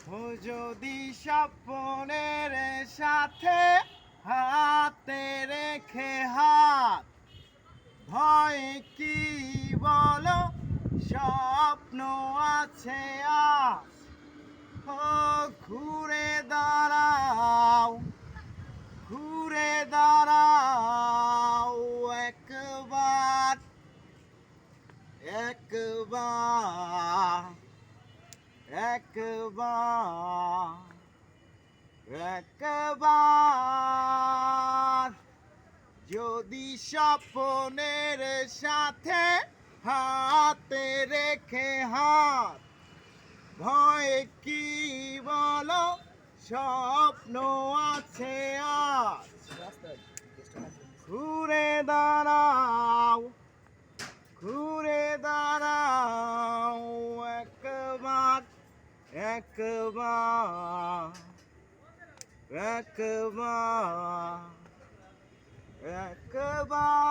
ও যদি স্বপ্নের সাথে হাতে রেখে হাত ভয় কি বলো স্বপ্ন আছে আজ ও ঘুরে দাঁড়াও একবার একবার একবার একবার যদি স্বপ্নের সাথে হাতে রেখে হাত ভয় কি বলো স্বপ্ন আছে আজ ঘুরে দাঁড়াও ঘুরে দাঁড়াও একবার একবার একবার একবার